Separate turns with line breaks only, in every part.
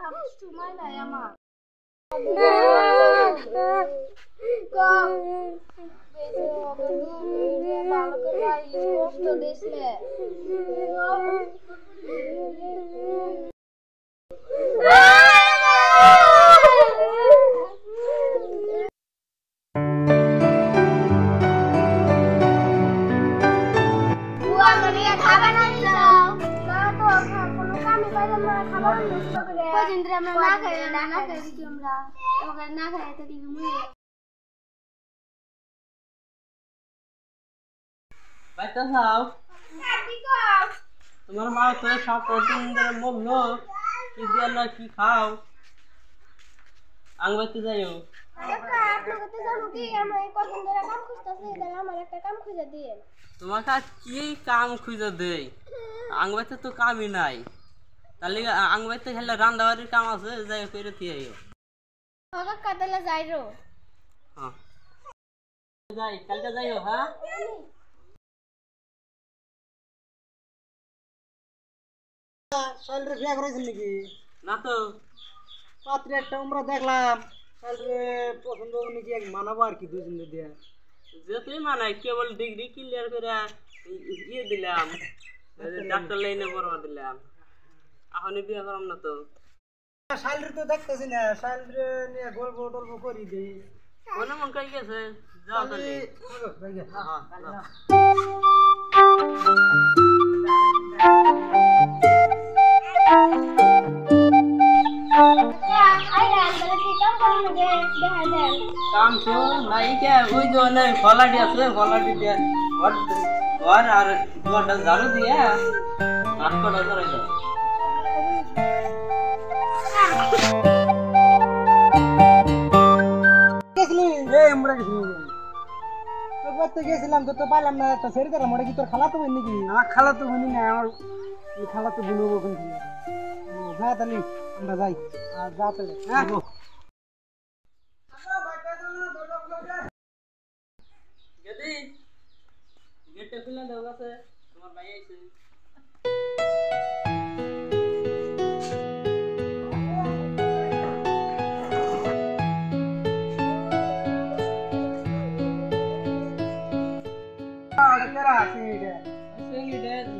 সময় নাই আমার ভালো করে কষ্ট দিস না
তোমার মা তো সব প্রতিদিন ধরে বললো কি দিয়ে না কি খাও আংবাইতে যাইও তোমাকে কি কাম খুঁজে দেয় আংবাইতে তো কামই নাই তাহলে আংবাইতে খেলে রান্দাবাড়ির কাম আছে যাই করে দিয়ে
কাটালে যাই রো
যাই কালকে যাইও হ্যাঁ
শাইলরে বিয়া করেছেন নাকি
না তো
পাত্রে একটা আমরা দেখলাম শাইলরে পছন্দ নাকি এক মানাবো আর কি দুজন দিয়া
যেতেই মানায় কেবল ডিগ্রি ক্লিয়ার করে ইয়ে দিলাম ডাক্তার লাইনে পড়া দিলাম এখনই বিয়ে করাম না তো
শাইলরে তো দেখতেছি না শাইলরে নিয়ে গল্প টল্প করি দিই
মনে মন কাই গেছে যাও তাহলে কাম তো নাই কে ওই যে নাই ফলাটি আছে ফলাটি দিয়ে ঘর আর দুয়ারটা ঝাড়ু দিয়ে নাটকটা করে দাও
গেছিলাম তো পাইলাম না একটা ছেড়ে দিলাম ওটা কি তোর খালা তো বই নাকি আমার খালা তো বইনি না আমার খালা তো বুনবো কোন যা তাহলে আমরা যাই আর যা তাহলে হ্যাঁ
যদি গেটটা খুলে দাও কাছে তোমার ভাই আইছে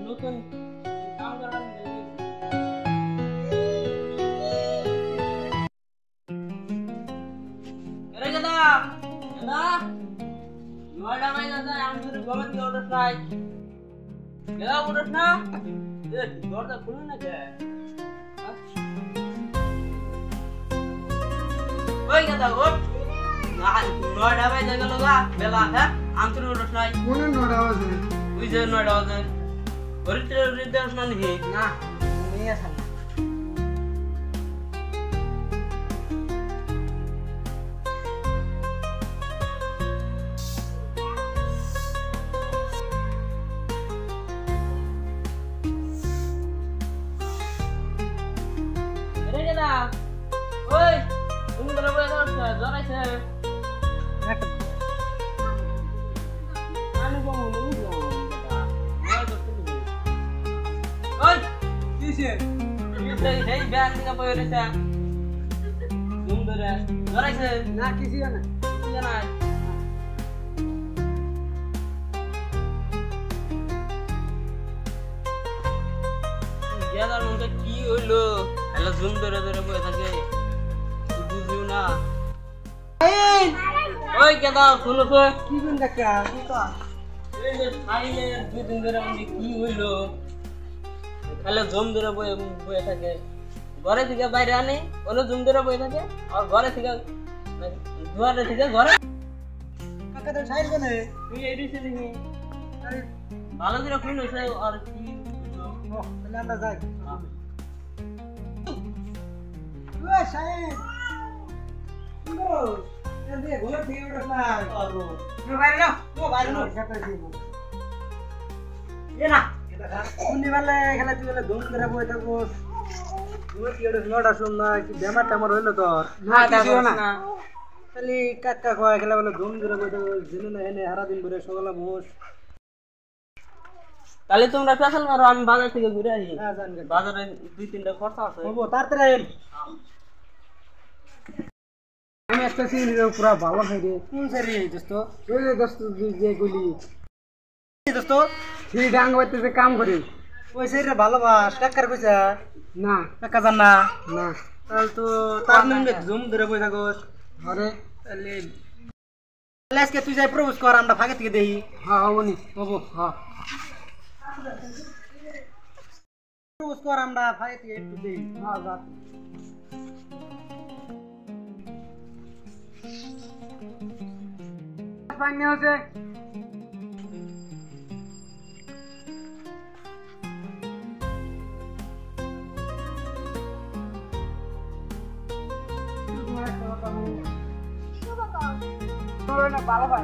নতুন কাম করার নয়টা বাজে যায় আমি তোর গমে দিয়ে ওঠস নাই গেলা ওঠস না দরজা খুলে না কে ওই গেদা ওঠ নয়টা বাজে গেল গা বেলা হ্যাঁ আমি তোর ওঠস নাই
মনে নয়টা বাজে
ওই যে 9টা বাজে ঘরে দেওয়াস না নাকি
না নিয়ে আসা
ওই তুমি তো বলে দাও জ্বর আইছে আমি বমু নি ওই কিসে এই ব্যাগ নিয়ে বই রেছে সুন্দর জ্বর আইছে
না কিছু না
কিছু না গেলার মধ্যে কি হইলো এলা জুম ধরে ধরে বসে থাকে বুঝিও না ওই কেদা শুনো তো
কি কোন কাকা কি কর
এই যে খাইলে দুই দিন ধরে আমাদের কি হইলো খালে জুম ধরে বসে থাকে ঘরে থেকে বাইরে আনে ওনো জুম ধরে বসে থাকে আর ঘরে থেকে দুয়ারে থেকে ঘরে
কাকা তো সাইল কোনে
তুই এই দিছে দেখি
আরে
ভালো করে খুন হইছে আর কি
ও লান্দা যাই ওই সাইল গো এন্ড গোলা দিয়ে উঠছ না আরো নো বাইরে নো কাটা দিব এ না এটা কোনি वाले খেলা তুই বলে ধুম করে বই থাকো তুই কি এর নড়া শুন না কি বেমার টামার হইলো তোর
না কিছু না
খালি কাকা কয় খেলা বলে ধুম করে বই থাকো জিনে না এনে সারা দিন ধরে সকালে বস
তাহলে তোমরা ফেসাল মারো আমি বাজার থেকে ঘুরে আসি
হ্যাঁ জান
বাজারে 2-3টা খরচা আছে
হবো তাড়াতাড়ি আমি একটা চিংড়ি পুরা ভালো খাই রে। কোন সারি দোস্ত? ওই যে দোস্ত যেগুলি দোস্ত সেই ডাঙ্গ বাইতে কাম করি ওই সাইডে ভালোবাস টাকার কইছা না টাকা জান না না তাহলে তো তার নামে জুম ধরে বই থাকোস আরে তাহলে আজকে তুই যাই প্রপোজ কর আমরা ফাঁকে থেকে দেই হ্যাঁ হবনি হবো হ্যাঁ প্রপোজ কর আমরা ফাঁকে থেকে একটু দেই হ্যাঁ যা পানি আছে
কি খবর কও?
ভালো ভাই